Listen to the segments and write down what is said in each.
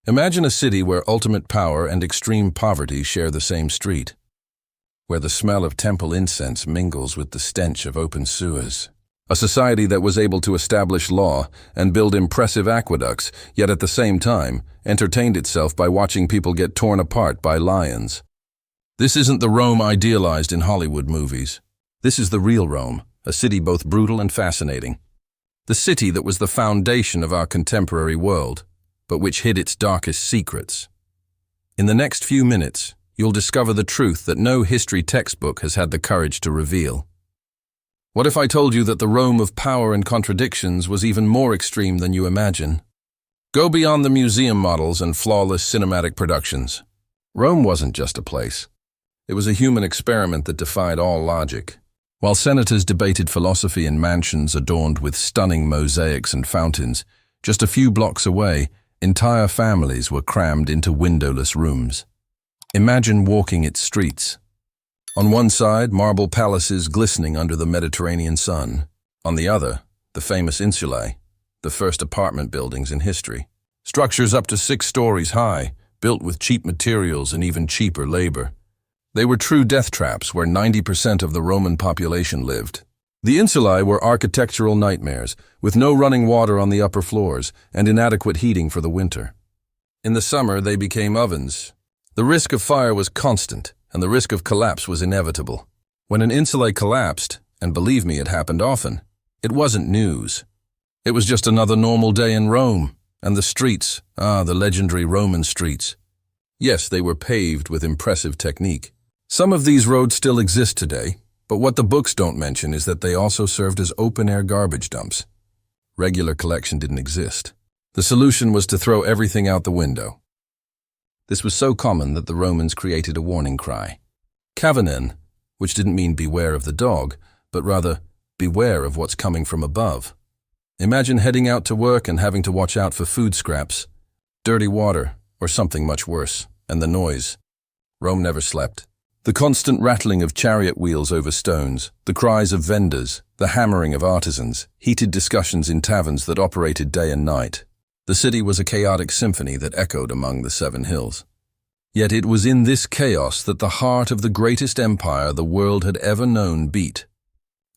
Imagine a city where ultimate power and extreme poverty share the same street, where the smell of temple incense mingles with the stench of open sewers. A society that was able to establish law and build impressive aqueducts, yet at the same time entertained itself by watching people get torn apart by lions. This isn't the Rome idealized in Hollywood movies. This is the real Rome, a city both brutal and fascinating. The city that was the foundation of our contemporary world, but which hid its darkest secrets. In the next few minutes, you'll discover the truth that no history textbook has had the courage to reveal. What if I told you that the Rome of power and contradictions was even more extreme than you imagine? Go beyond the museum models and flawless cinematic productions. Rome wasn't just a place. It was a human experiment that defied all logic. While senators debated philosophy in mansions adorned with stunning mosaics and fountains, just a few blocks away, entire families were crammed into windowless rooms. Imagine walking its streets. On one side, marble palaces glistening under the Mediterranean sun. On the other, the famous insulae, the first apartment buildings in history. Structures up to 6 stories high, built with cheap materials and even cheaper labor. They were true death traps where 90% of the Roman population lived. The insulae were architectural nightmares, with no running water on the upper floors and inadequate heating for the winter. In the summer, they became ovens. The risk of fire was constant, and the risk of collapse was inevitable. When an insulae collapsed, and believe me, it happened often, it wasn't news. It was just another normal day in Rome, and the streets, the legendary Roman streets. Yes, they were paved with impressive technique. Some of these roads still exist today, but what the books don't mention is that they also served as open-air garbage dumps. Regular collection didn't exist. The solution was to throw everything out the window. This was so common that the Romans created a warning cry. Cavanen, which didn't mean beware of the dog, but rather beware of what's coming from above. Imagine heading out to work and having to watch out for food scraps, dirty water, or something much worse, and the noise. Rome never slept. The constant rattling of chariot wheels over stones, the cries of vendors, the hammering of artisans, heated discussions in taverns that operated day and night. The city was a chaotic symphony that echoed among the 7 hills. Yet it was in this chaos that the heart of the greatest empire the world had ever known beat.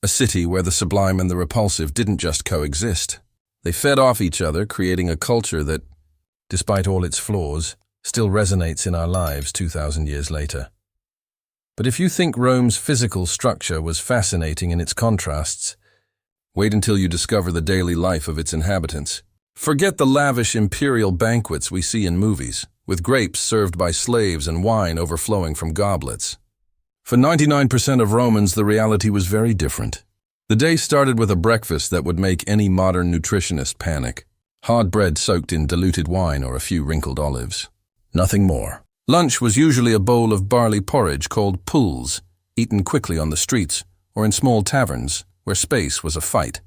A city where the sublime and the repulsive didn't just coexist. They fed off each other, creating a culture that, despite all its flaws, still resonates in our lives 2,000 years later. But if you think Rome's physical structure was fascinating in its contrasts, wait until you discover the daily life of its inhabitants. Forget the lavish imperial banquets we see in movies, with grapes served by slaves and wine overflowing from goblets. For 99% of Romans, the reality was very different. The day started with a breakfast that would make any modern nutritionist panic. Hard bread soaked in diluted wine or a few wrinkled olives. Nothing more. Lunch was usually a bowl of barley porridge called poules, eaten quickly on the streets or in small taverns where space was a fight.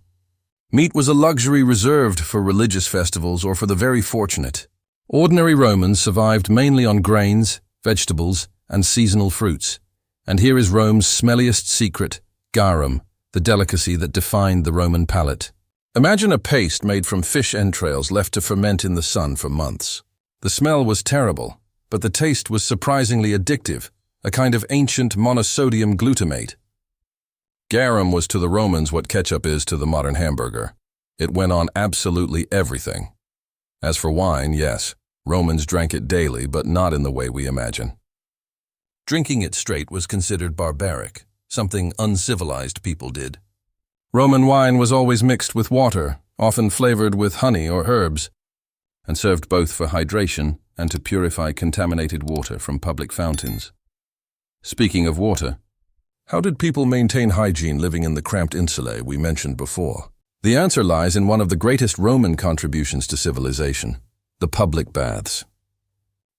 Meat was a luxury reserved for religious festivals or for the very fortunate. Ordinary Romans survived mainly on grains, vegetables, and seasonal fruits. And here is Rome's smelliest secret, garum, the delicacy that defined the Roman palate. Imagine a paste made from fish entrails left to ferment in the sun for months. The smell was terrible, but the taste was surprisingly addictive, a kind of ancient monosodium glutamate. Garum was to the Romans what ketchup is to the modern hamburger. It went on absolutely everything. As for wine, yes, Romans drank it daily, but not in the way we imagine. Drinking it straight was considered barbaric, something uncivilized people did. Roman wine was always mixed with water, often flavored with honey or herbs, and served both for hydration and to purify contaminated water from public fountains. Speaking of water, how did people maintain hygiene living in the cramped insulae we mentioned before? The answer lies in one of the greatest Roman contributions to civilization, the public baths.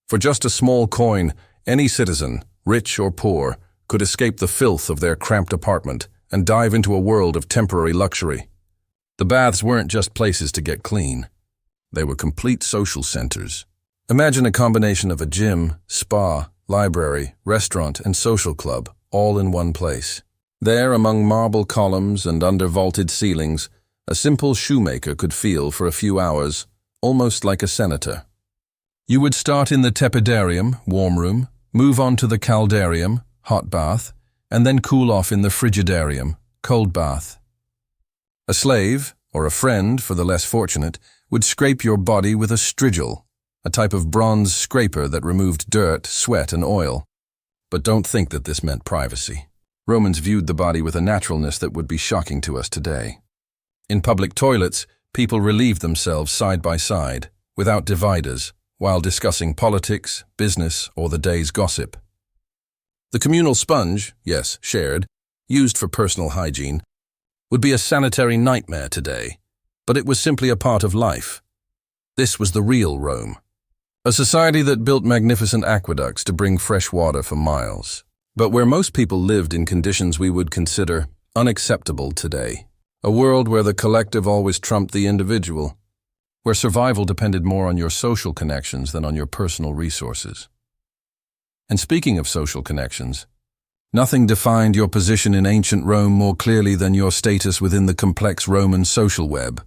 For just a small coin, any citizen, rich or poor, could escape the filth of their cramped apartment and dive into a world of temporary luxury. The baths weren't just places to get clean. They were complete social centers. Imagine a combination of a gym, spa, library, restaurant, and social club, all in one place. There, among marble columns and under vaulted ceilings, a simple shoemaker could feel for a few hours, almost like a senator. You would start in the tepidarium, warm room, move on to the caldarium, hot bath, and then cool off in the frigidarium, cold bath. A slave, or a friend for the less fortunate, would scrape your body with a strigil, a type of bronze scraper that removed dirt, sweat, and oil. But don't think that this meant privacy. Romans viewed the body with a naturalness that would be shocking to us today. In public toilets, people relieved themselves side by side, without dividers, while discussing politics, business, or the day's gossip. The communal sponge, yes, shared, used for personal hygiene, would be a sanitary nightmare today, but it was simply a part of life. This was the real Rome, a society that built magnificent aqueducts to bring fresh water for miles, but where most people lived in conditions we would consider unacceptable today. A world where the collective always trumped the individual, where survival depended more on your social connections than on your personal resources. And speaking of social connections, nothing defined your position in ancient Rome more clearly than your status within the complex Roman social web.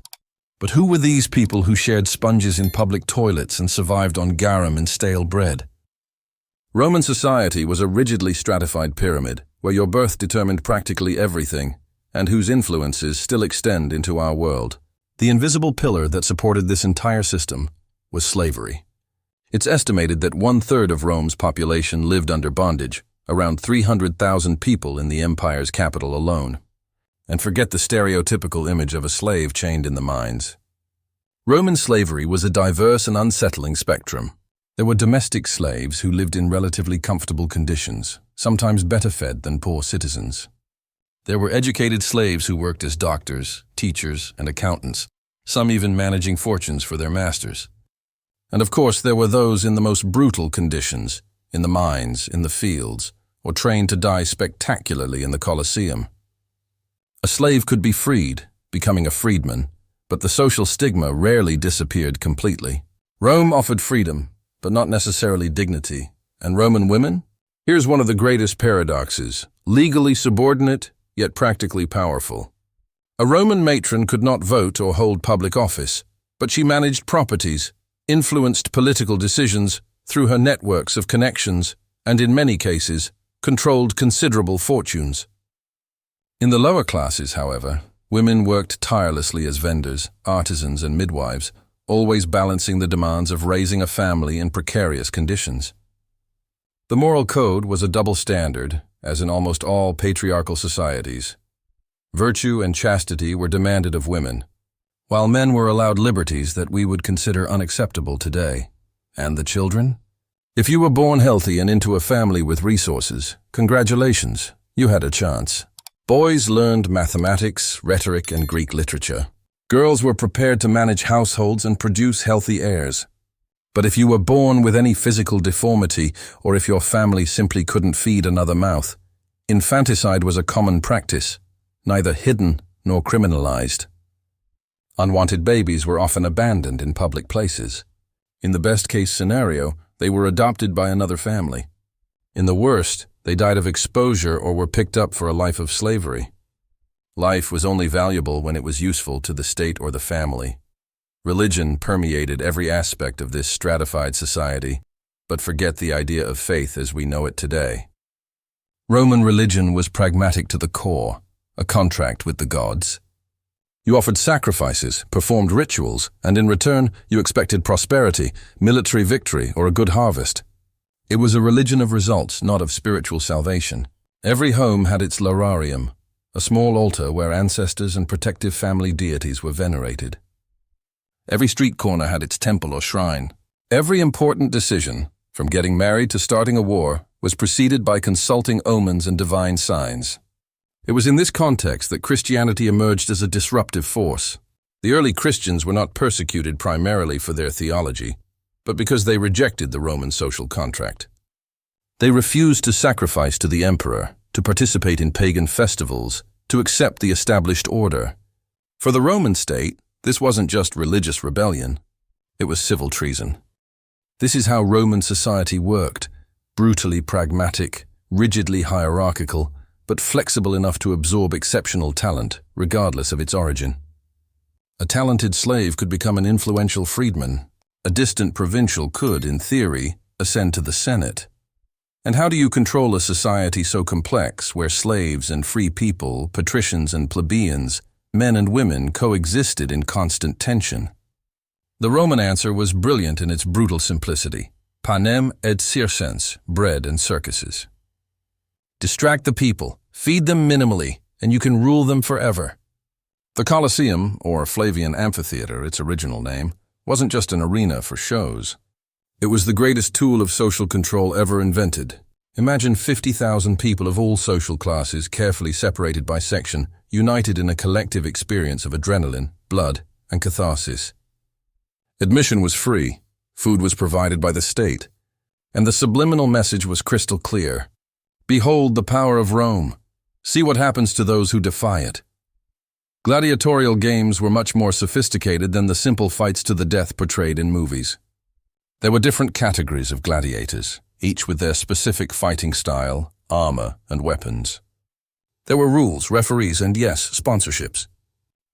But who were these people who shared sponges in public toilets and survived on garum and stale bread? Roman society was a rigidly stratified pyramid where your birth determined practically everything, and whose influences still extend into our world. The invisible pillar that supported this entire system was slavery. It's estimated that 1/3 of Rome's population lived under bondage, around 300,000 people in the empire's capital alone. And forget the stereotypical image of a slave chained in the mines. Roman slavery was a diverse and unsettling spectrum. There were domestic slaves who lived in relatively comfortable conditions, sometimes better fed than poor citizens. There were educated slaves who worked as doctors, teachers, and accountants, some even managing fortunes for their masters. And of course, there were those in the most brutal conditions, in the mines, in the fields, or trained to die spectacularly in the Colosseum. A slave could be freed, becoming a freedman, but the social stigma rarely disappeared completely. Rome offered freedom, but not necessarily dignity. And Roman women? Here's one of the greatest paradoxes: legally subordinate, yet practically powerful. A Roman matron could not vote or hold public office, but she managed properties, influenced political decisions through her networks of connections, and in many cases, controlled considerable fortunes. In the lower classes, however, women worked tirelessly as vendors, artisans, and midwives, always balancing the demands of raising a family in precarious conditions. The moral code was a double standard, as in almost all patriarchal societies. Virtue and chastity were demanded of women, while men were allowed liberties that we would consider unacceptable today. And the children? If you were born healthy and into a family with resources, congratulations, you had a chance. Boys learned mathematics, rhetoric, and Greek literature. Girls were prepared to manage households and produce healthy heirs. But if you were born with any physical deformity, or if your family simply couldn't feed another mouth, infanticide was a common practice, neither hidden nor criminalized. Unwanted babies were often abandoned in public places. In the best-case scenario, they were adopted by another family. In the worst, they died of exposure or were picked up for a life of slavery. Life was only valuable when it was useful to the state or the family. Religion permeated every aspect of this stratified society, but forget the idea of faith as we know it today. Roman religion was pragmatic to the core, a contract with the gods. You offered sacrifices, performed rituals, and in return you expected prosperity, military victory, or a good harvest. It was a religion of results, not of spiritual salvation. Every home had its lararium, a small altar where ancestors and protective family deities were venerated. Every street corner had its temple or shrine. Every important decision, from getting married to starting a war, was preceded by consulting omens and divine signs. It was in this context that Christianity emerged as a disruptive force. The early Christians were not persecuted primarily for their theology, but because they rejected the Roman social contract. They refused to sacrifice to the emperor, to participate in pagan festivals, to accept the established order. For the Roman state, this wasn't just religious rebellion, it was civil treason. This is how Roman society worked, brutally pragmatic, rigidly hierarchical, but flexible enough to absorb exceptional talent, regardless of its origin. A talented slave could become an influential freedman, A distant provincial could, in theory, ascend to the Senate. And how do you control a society so complex where slaves and free people, patricians and plebeians, men and women coexisted in constant tension? The Roman answer was brilliant in its brutal simplicity. Panem et circens, bread and circuses. Distract the people, feed them minimally, and you can rule them forever. The Colosseum, or Flavian Amphitheater, its original name, wasn't just an arena for shows. It was the greatest tool of social control ever invented. Imagine 50,000 people of all social classes, carefully separated by section, united in a collective experience of adrenaline, blood, and catharsis. Admission was free, food was provided by the state, and the subliminal message was crystal clear. Behold the power of Rome. See what happens to those who defy it. Gladiatorial games were much more sophisticated than the simple fights to the death portrayed in movies. There were different categories of gladiators, each with their specific fighting style, armor, and weapons. There were rules, referees, and yes, sponsorships.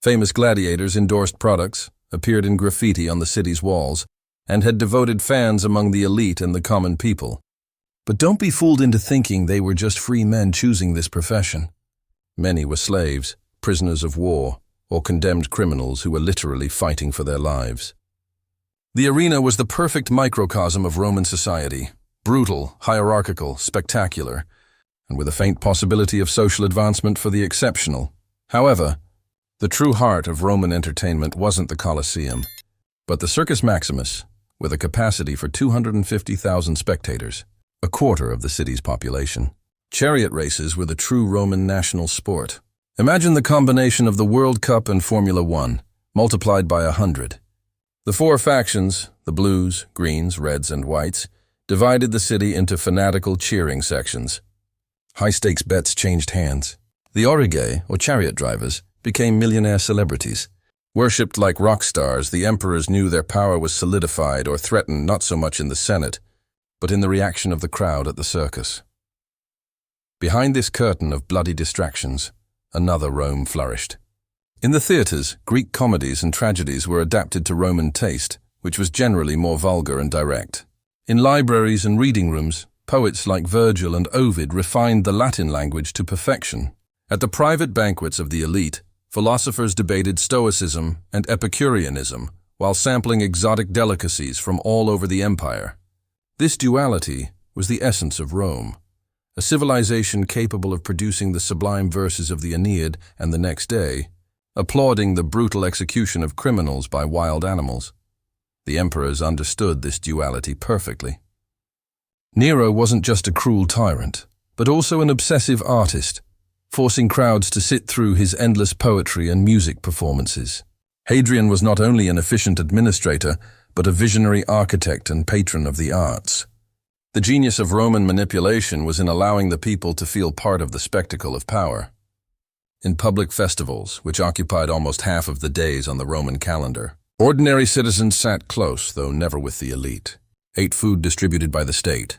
Famous gladiators endorsed products, appeared in graffiti on the city's walls, and had devoted fans among the elite and the common people. But don't be fooled into thinking they were just free men choosing this profession. Many were slaves, prisoners of war, or condemned criminals who were literally fighting for their lives. The arena was the perfect microcosm of Roman society, brutal, hierarchical, spectacular, and with a faint possibility of social advancement for the exceptional. However, the true heart of Roman entertainment wasn't the Colosseum, but the Circus Maximus, with a capacity for 250,000 spectators, a quarter of the city's population. Chariot races were the true Roman national sport. Imagine the combination of the World Cup and Formula One, multiplied by 100. The four factions, the blues, greens, reds, and whites, divided the city into fanatical cheering sections. High-stakes bets changed hands. The aurigae, or chariot drivers, became millionaire celebrities. Worshipped like rock stars, the emperors knew their power was solidified or threatened not so much in the Senate, but in the reaction of the crowd at the circus. Behind this curtain of bloody distractions, another Rome flourished. In the theatres, Greek comedies and tragedies were adapted to Roman taste, which was generally more vulgar and direct. In libraries and reading rooms, poets like Virgil and Ovid refined the Latin language to perfection. At the private banquets of the elite, philosophers debated Stoicism and Epicureanism while sampling exotic delicacies from all over the empire. This duality was the essence of Rome, a civilization capable of producing the sublime verses of the Aeneid and the next day, applauding the brutal execution of criminals by wild animals. The emperors understood this duality perfectly. Nero wasn't just a cruel tyrant, but also an obsessive artist, forcing crowds to sit through his endless poetry and music performances. Hadrian was not only an efficient administrator, but a visionary architect and patron of the arts. The genius of Roman manipulation was in allowing the people to feel part of the spectacle of power. In public festivals, which occupied almost half of the days on the Roman calendar, ordinary citizens sat close, though never with the elite, ate food distributed by the state,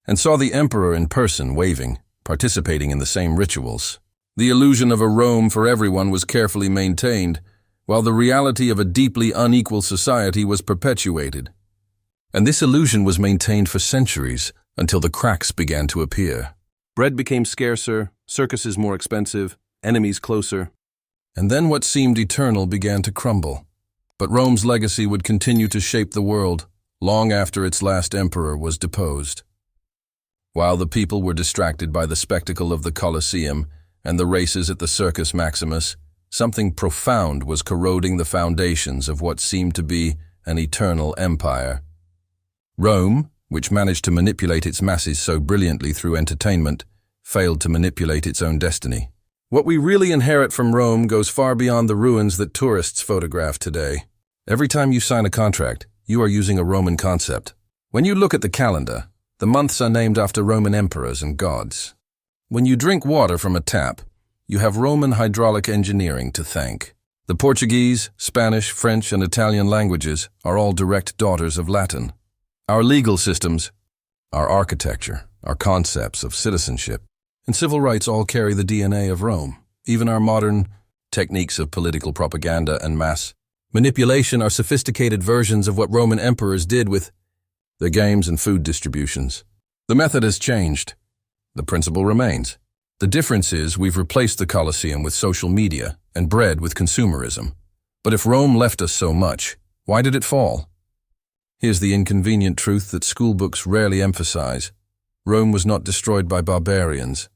and saw the emperor in person waving, participating in the same rituals. The illusion of a Rome for everyone was carefully maintained, while the reality of a deeply unequal society was perpetuated. And this illusion was maintained for centuries, until the cracks began to appear. Bread became scarcer, circuses more expensive, enemies closer, and then what seemed eternal began to crumble. But Rome's legacy would continue to shape the world, long after its last emperor was deposed. While the people were distracted by the spectacle of the Colosseum and the races at the Circus Maximus, something profound was corroding the foundations of what seemed to be an eternal empire. Rome, which managed to manipulate its masses so brilliantly through entertainment, failed to manipulate its own destiny. What we really inherit from Rome goes far beyond the ruins that tourists photograph today. Every time you sign a contract, you are using a Roman concept. When you look at the calendar, the months are named after Roman emperors and gods. When you drink water from a tap, you have Roman hydraulic engineering to thank. The Portuguese, Spanish, French, and Italian languages are all direct daughters of Latin. Our legal systems, our architecture, our concepts of citizenship, and civil rights all carry the DNA of Rome. Even our modern techniques of political propaganda and mass Manipulation are sophisticated versions of what Roman emperors did with their games and food distributions. The method has changed. The principle remains. The difference is we've replaced the Colosseum with social media and bread with consumerism. But if Rome left us so much, why did it fall? Here's the inconvenient truth that schoolbooks rarely emphasize. Rome was not destroyed by barbarians.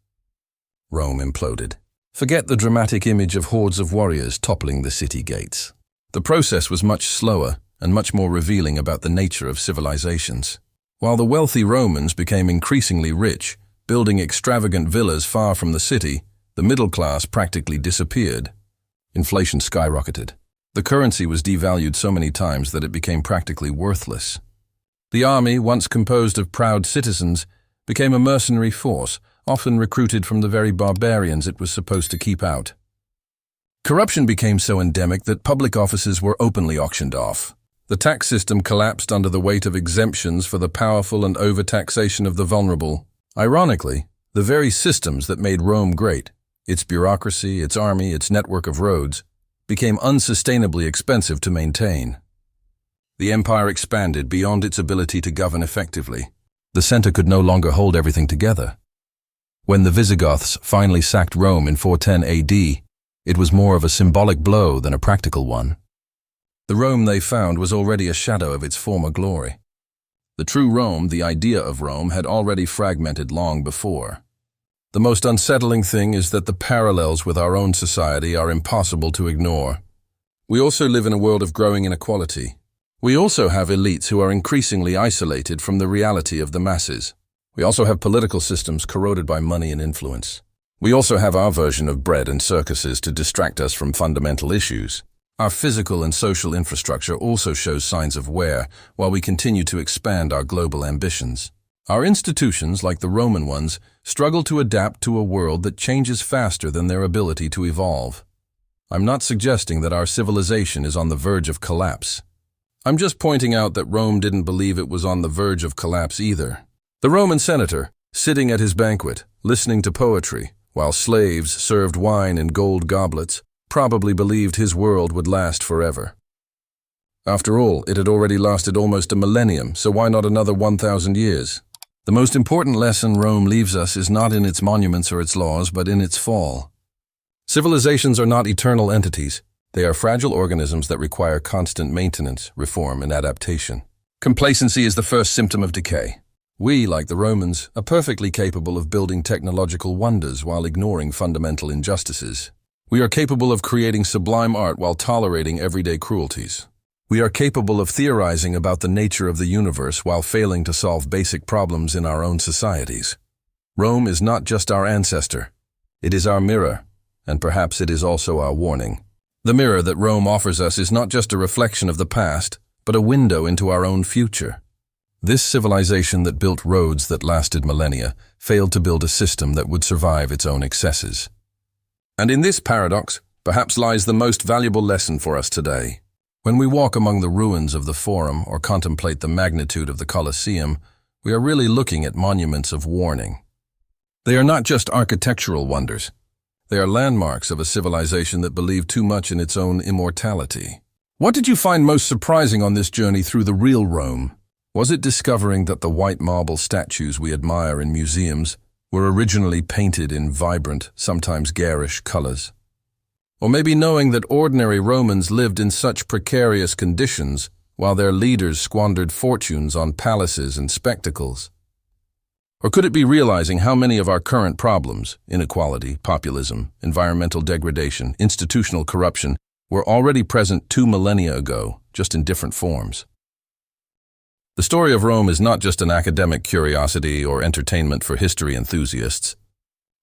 Rome imploded. Forget the dramatic image of hordes of warriors toppling the city gates. The process was much slower and much more revealing about the nature of civilizations. While the wealthy Romans became increasingly rich, building extravagant villas far from the city, the middle class practically disappeared. Inflation skyrocketed. The currency was devalued so many times that it became practically worthless. The army, once composed of proud citizens, became a mercenary force, often recruited from the very barbarians it was supposed to keep out. Corruption became so endemic that public offices were openly auctioned off. The tax system collapsed under the weight of exemptions for the powerful and overtaxation of the vulnerable. Ironically, the very systems that made Rome great, its bureaucracy, its army, its network of roads, became unsustainably expensive to maintain. The empire expanded beyond its ability to govern effectively. The center could no longer hold everything together. When the Visigoths finally sacked Rome in 410 AD, it was more of a symbolic blow than a practical one. The Rome they found was already a shadow of its former glory. The true Rome, the idea of Rome, had already fragmented long before. The most unsettling thing is that the parallels with our own society are impossible to ignore. We also live in a world of growing inequality. We also have elites who are increasingly isolated from the reality of the masses. We also have political systems corroded by money and influence. We also have our version of bread and circuses to distract us from fundamental issues. Our physical and social infrastructure also shows signs of wear while we continue to expand our global ambitions. Our institutions, like the Roman ones, struggle to adapt to a world that changes faster than their ability to evolve. I'm not suggesting that our civilization is on the verge of collapse. I'm just pointing out that Rome didn't believe it was on the verge of collapse either. The Roman senator, sitting at his banquet, listening to poetry, while slaves served wine in gold goblets, probably believed his world would last forever. After all, it had already lasted almost a millennium, so why not another 1,000 years? The most important lesson Rome leaves us is not in its monuments or its laws, but in its fall. Civilizations are not eternal entities. They are fragile organisms that require constant maintenance, reform, and adaptation. Complacency is the first symptom of decay. We, like the Romans, are perfectly capable of building technological wonders while ignoring fundamental injustices. We are capable of creating sublime art while tolerating everyday cruelties. We are capable of theorizing about the nature of the universe while failing to solve basic problems in our own societies. Rome is not just our ancestor. It is our mirror, and perhaps it is also our warning. The mirror that Rome offers us is not just a reflection of the past, but a window into our own future. This civilization that built roads that lasted millennia failed to build a system that would survive its own excesses. And in this paradox, perhaps lies the most valuable lesson for us today. When we walk among the ruins of the Forum or contemplate the magnitude of the Colosseum, we are really looking at monuments of warning. They are not just architectural wonders. They are landmarks of a civilization that believed too much in its own immortality. What did you find most surprising on this journey through the real Rome? Was it discovering that the white marble statues we admire in museums were originally painted in vibrant, sometimes garish colors? Or maybe knowing that ordinary Romans lived in such precarious conditions while their leaders squandered fortunes on palaces and spectacles? Or could it be realizing how many of our current problems, inequality, populism, environmental degradation, institutional corruption, were already present 2 millennia ago, just in different forms? The story of Rome is not just an academic curiosity or entertainment for history enthusiasts.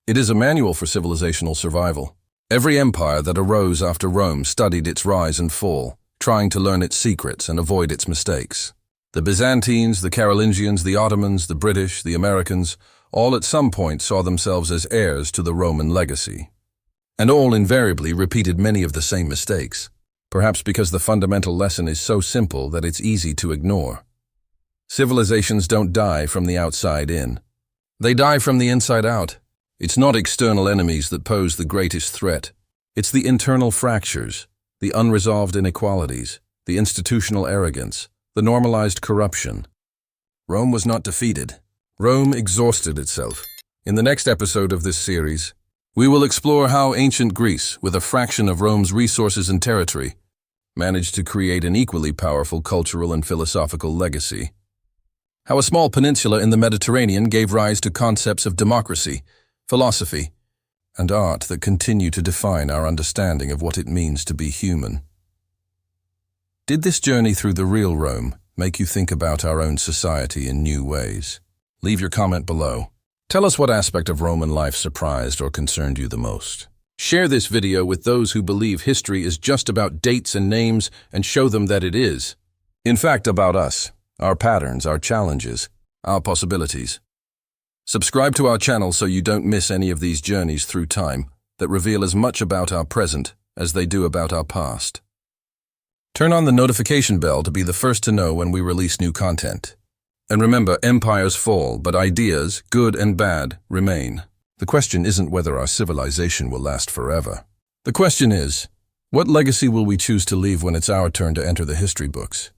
It is a manual for civilizational survival. Every empire that arose after Rome studied its rise and fall, trying to learn its secrets and avoid its mistakes. The Byzantines, the Carolingians, the Ottomans, the British, the Americans, all at some point saw themselves as heirs to the Roman legacy. And all invariably repeated many of the same mistakes, perhaps because the fundamental lesson is so simple that it's easy to ignore. Civilizations don't die from the outside in. They die from the inside out. It's not external enemies that pose the greatest threat. It's the internal fractures, the unresolved inequalities, the institutional arrogance, the normalized corruption. Rome was not defeated. Rome exhausted itself. In the next episode of this series, we will explore how ancient Greece, with a fraction of Rome's resources and territory, managed to create an equally powerful cultural and philosophical legacy. How a small peninsula in the Mediterranean gave rise to concepts of democracy, philosophy, and art that continue to define our understanding of what it means to be human. Did this journey through the real Rome make you think about our own society in new ways? Leave your comment below. Tell us what aspect of Roman life surprised or concerned you the most. Share this video with those who believe history is just about dates and names and show them that it is, in fact, about us, our patterns, our challenges, our possibilities. Subscribe to our channel so you don't miss any of these journeys through time that reveal as much about our present as they do about our past. Turn on the notification bell to be the first to know when we release new content. And remember, empires fall, but ideas, good and bad, remain. The question isn't whether our civilization will last forever. The question is, what legacy will we choose to leave when it's our turn to enter the history books?